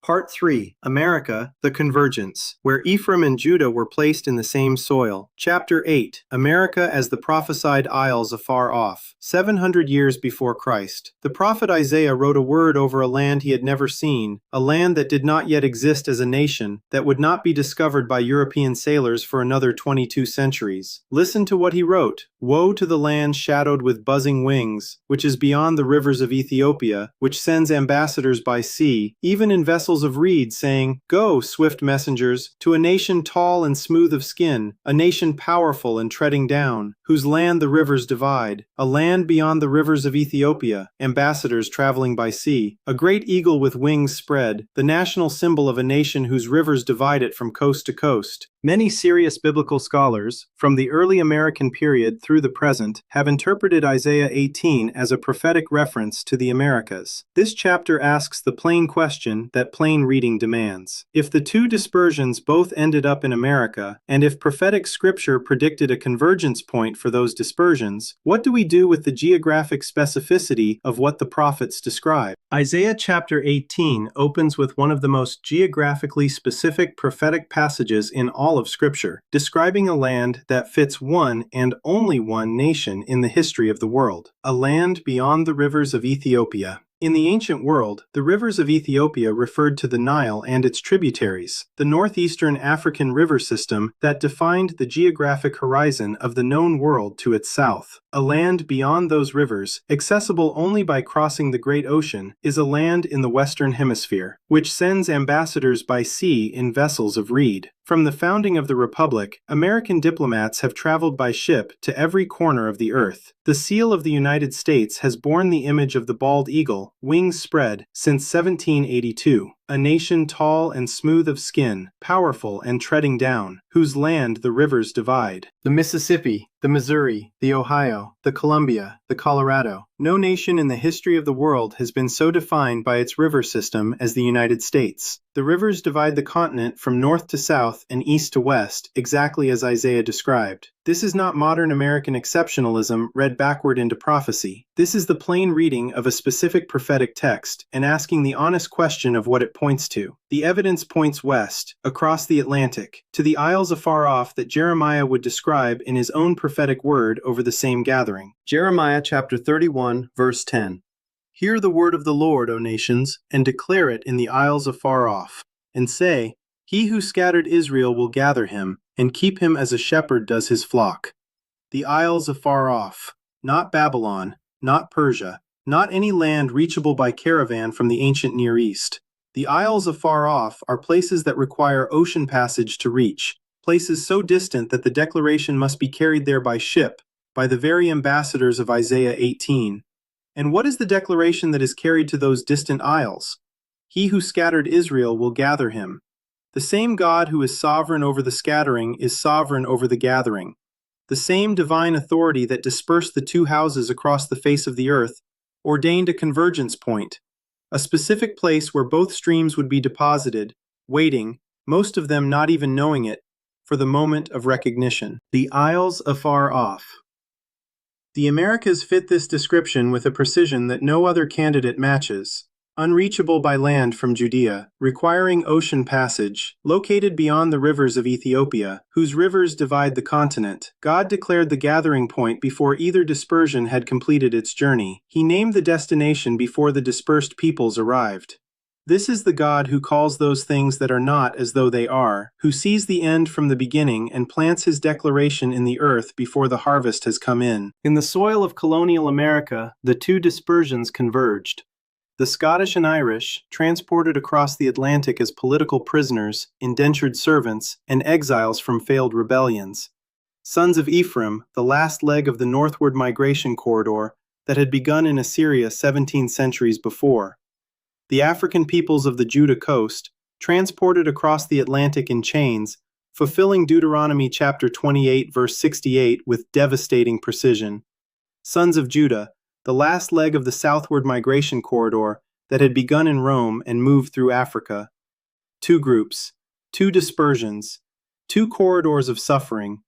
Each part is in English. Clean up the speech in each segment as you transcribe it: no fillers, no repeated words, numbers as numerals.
Part 3, America, the Convergence, where Ephraim and Judah were placed in the same soil. Chapter 8, America as the Prophesied Isles Afar Off. 700 years before Christ, the prophet Isaiah wrote a word over a land he had never seen, a land that did not yet exist as a nation, that would not be discovered by European sailors for another 22 centuries. Listen to what he wrote. Woe to the land shadowed with buzzing wings, which is beyond the rivers of Ethiopia, which sends ambassadors by sea, even in vessels of reed, saying, Go, swift messengers, to a nation tall and smooth of skin, a nation powerful and treading down, whose land the rivers divide, a land beyond the rivers of Ethiopia, ambassadors traveling by sea, a great eagle with wings spread, the national symbol of a nation whose rivers divide it from coast to coast. Many serious biblical scholars, from the early American period through the present, have interpreted Isaiah 18 as a prophetic reference to the Americas. This chapter asks the plain question that plain reading demands. If the two dispersions both ended up in America, and if prophetic scripture predicted a convergence point for those dispersions, what do we do with the geographic specificity of what the prophets describe? Isaiah chapter 18 opens with one of the most geographically specific prophetic passages in all of Scripture, describing a land that fits one and only one nation in the history of the world, a land beyond the rivers of Ethiopia. In the ancient world, the rivers of Ethiopia referred to the Nile and its tributaries, the northeastern African river system that defined the geographic horizon of the known world to its south. A land beyond those rivers, accessible only by crossing the Great Ocean, is a land in the Western Hemisphere, which sends ambassadors by sea in vessels of reed. From the founding of the Republic, American diplomats have traveled by ship to every corner of the earth. The seal of the United States has borne the image of the bald eagle, wings spread, since 1782. A nation tall and smooth of skin, powerful and treading down, whose land the rivers divide. The Mississippi, the Missouri, the Ohio, the Columbia, the Colorado. No nation in the history of the world has been so defined by its river system as the United States. The rivers divide the continent from north to south and east to west, exactly as Isaiah described. This is not modern American exceptionalism read backward into prophecy. This is the plain reading of a specific prophetic text and asking the honest question of what it points to. The evidence points west, across the Atlantic, to the isles afar off that Jeremiah would describe in his own prophetic word over the same gathering. Jeremiah chapter 31, verse 10. Hear the word of the Lord, O nations, and declare it in the isles afar off, and say, He who scattered Israel will gather him, and keep him as a shepherd does his flock. The isles afar off, not Babylon, not Persia, not any land reachable by caravan from the ancient Near East. The isles afar off are places that require ocean passage to reach, places so distant that the declaration must be carried there by ship, by the very ambassadors of Isaiah 18. And what is the declaration that is carried to those distant isles? He who scattered Israel will gather him. The same God who is sovereign over the scattering is sovereign over the gathering. The same divine authority that dispersed the two houses across the face of the earth ordained a convergence point, a specific place where both streams would be deposited, waiting, most of them not even knowing it, for the moment of recognition. The isles afar off. The Americas fit this description with a precision that no other candidate matches. Unreachable by land from Judea, requiring ocean passage, located beyond the rivers of Ethiopia, whose rivers divide the continent, God declared the gathering point before either dispersion had completed its journey. He named the destination before the dispersed peoples arrived. This is the God who calls those things that are not as though they are, who sees the end from the beginning and plants his declaration in the earth before the harvest has come in. In the soil of colonial America, the two dispersions converged. The Scottish and Irish, transported across the Atlantic as political prisoners, indentured servants, and exiles from failed rebellions. Sons of Ephraim, the last leg of the northward migration corridor that had begun in Assyria 17 centuries before. The African peoples of the Judah coast, transported across the Atlantic in chains, fulfilling Deuteronomy chapter 28 verse 68 with devastating precision. Sons of Judah, the last leg of the southward migration corridor that had begun in Rome and moved through Africa. Two groups, two dispersions, two corridors of suffering,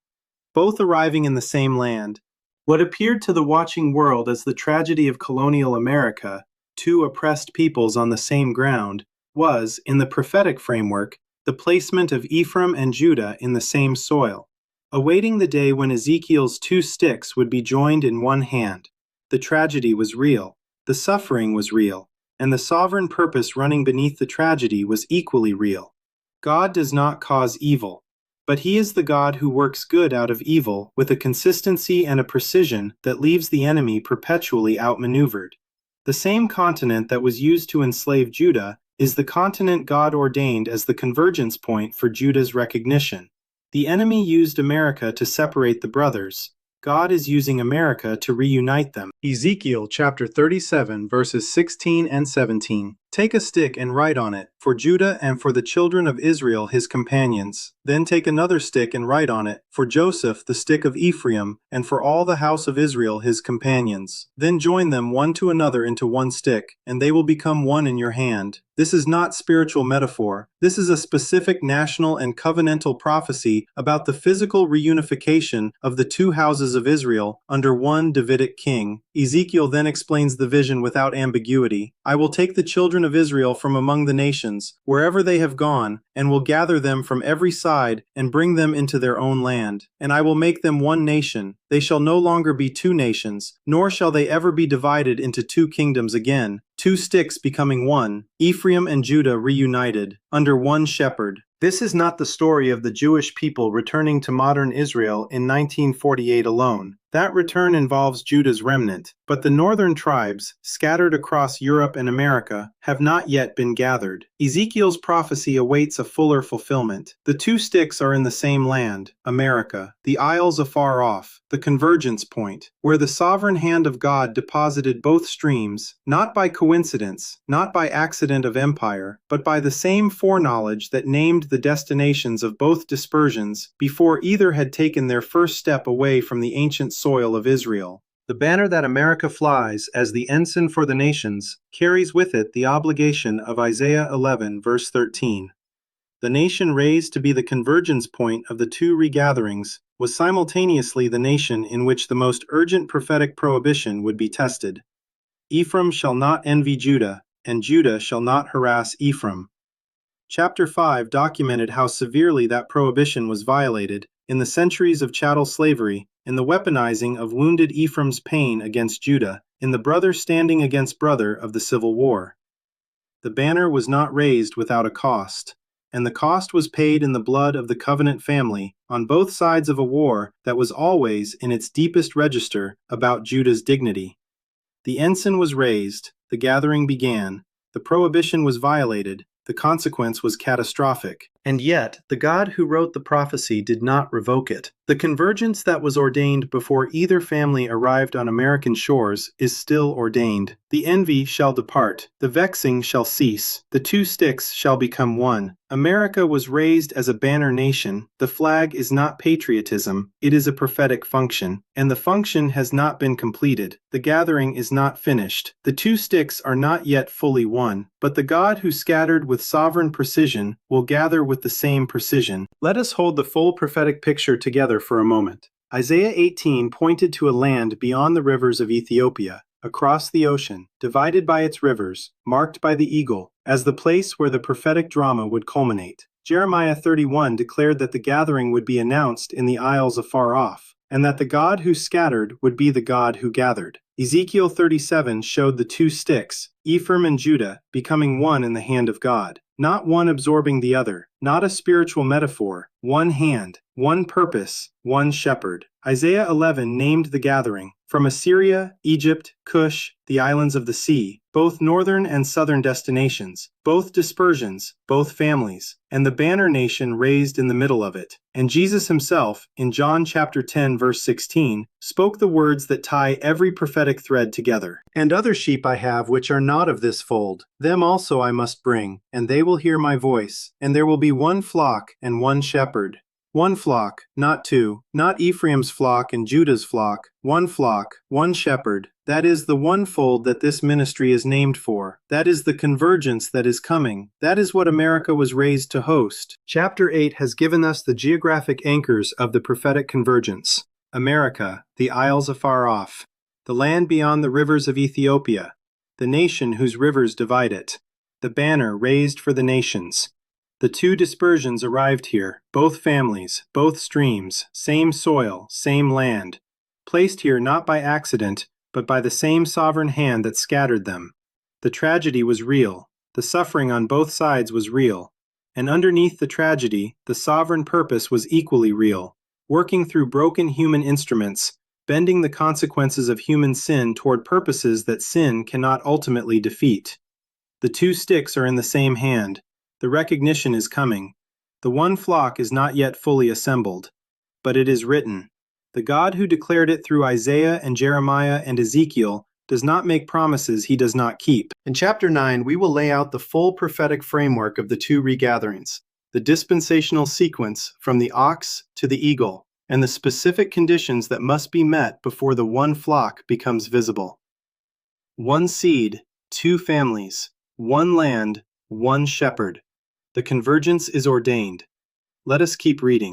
both arriving in the same land. What appeared to the watching world as the tragedy of colonial America, two oppressed peoples on the same ground, was, in the prophetic framework, the placement of Ephraim and Judah in the same soil, awaiting the day when Ezekiel's two sticks would be joined in one hand. The tragedy was real, the suffering was real, and the sovereign purpose running beneath the tragedy was equally real. God does not cause evil, but He is the God who works good out of evil with a consistency and a precision that leaves the enemy perpetually outmaneuvered. The same continent that was used to enslave Judah is the continent God ordained as the convergence point for Judah's recognition. The enemy used America to separate the brothers. God is using America to reunite them. Ezekiel chapter 37 verses 16 and 17. Take a stick and write on it, for Judah and for the children of Israel his companions. Then take another stick and write on it, for Joseph the stick of Ephraim, and for all the house of Israel his companions. Then join them one to another into one stick, and they will become one in your hand. This is not spiritual metaphor. This is a specific national and covenantal prophecy about the physical reunification of the two houses of Israel under one Davidic king. Ezekiel then explains the vision without ambiguity. I will take the children of Israel from among the nations, wherever they have gone, and will gather them from every side and bring them into their own land. And I will make them one nation. They shall no longer be two nations, nor shall they ever be divided into two kingdoms again. Two sticks becoming one, Ephraim and Judah reunited, under one shepherd. This is not the story of the Jewish people returning to modern Israel in 1948 alone. That return involves Judah's remnant, but the northern tribes, scattered across Europe and America, have not yet been gathered. Ezekiel's prophecy awaits a fuller fulfillment. The two sticks are in the same land, America, the isles afar off, the convergence point, where the sovereign hand of God deposited both streams, not by coincidence, not by accident of empire, but by the same foreknowledge that named the destinations of both dispersions before either had taken their first step away from the ancient soil of Israel. The banner that America flies as the ensign for the nations carries with it the obligation of Isaiah 11 verse 13. The nation raised to be the convergence point of the two regatherings was simultaneously the nation in which the most urgent prophetic prohibition would be tested. Ephraim shall not envy Judah, and Judah shall not harass Ephraim. Chapter 5 documented how severely that prohibition was violated in the centuries of chattel slavery, in the weaponizing of wounded Ephraim's pain against Judah, in the brother standing against brother of the Civil War. The banner was not raised without a cost, and the cost was paid in the blood of the covenant family on both sides of a war that was always, in its deepest register, about Judah's dignity. The ensign was raised, the gathering began, the prohibition was violated, the consequence was catastrophic. And yet, the God who wrote the prophecy did not revoke it. The convergence that was ordained before either family arrived on American shores is still ordained. The envy shall depart, the vexing shall cease, the two sticks shall become one. America was raised as a banner nation. The flag is not patriotism, it is a prophetic function, and the function has not been completed. The gathering is not finished. The two sticks are not yet fully one, but the God who scattered with sovereign precision will gather with the same precision. Let us hold the full prophetic picture together for a moment. Isaiah 18 pointed to a land beyond the rivers of Ethiopia, across the ocean, divided by its rivers, marked by the eagle, as the place where the prophetic drama would culminate. Jeremiah 31 declared that the gathering would be announced in the isles afar off, and that the God who scattered would be the God who gathered. Ezekiel 37 showed the two sticks, Ephraim and Judah, becoming one in the hand of God. Not one absorbing the other, not a spiritual metaphor, one hand, one purpose, one shepherd. Isaiah 11 named the gathering, from Assyria, Egypt, Cush, the islands of the sea, both northern and southern destinations, both dispersions, both families, and the banner nation raised in the middle of it. And Jesus himself, in John chapter 10 verse 16, spoke the words that tie every prophetic thread together. And other sheep I have which are not of this fold, them also I must bring, and they will hear my voice, and there will be one flock and one shepherd. One flock, not two, not Ephraim's flock and Judah's flock, one flock, one shepherd. That is the OneFold that this ministry is named for. That is the convergence that is coming. That is what America was raised to host. Chapter 8 has given us the geographic anchors of the prophetic convergence. America, the isles afar off, the land beyond the rivers of Ethiopia, the nation whose rivers divide it, the banner raised for the nations. The two dispersions arrived here, both families, both streams, same soil, same land, placed here not by accident, but by the same sovereign hand that scattered them. The tragedy was real, the suffering on both sides was real, and underneath the tragedy, the sovereign purpose was equally real, working through broken human instruments, bending the consequences of human sin toward purposes that sin cannot ultimately defeat. The two sticks are in the same hand. The recognition is coming. The one flock is not yet fully assembled. But it is written. The God who declared it through Isaiah and Jeremiah and Ezekiel does not make promises he does not keep. In chapter 9, we will lay out the full prophetic framework of the two regatherings, the dispensational sequence from the ox to the eagle, and the specific conditions that must be met before the one flock becomes visible. One seed, two families, one land, one shepherd. The convergence is ordained. Let us keep reading.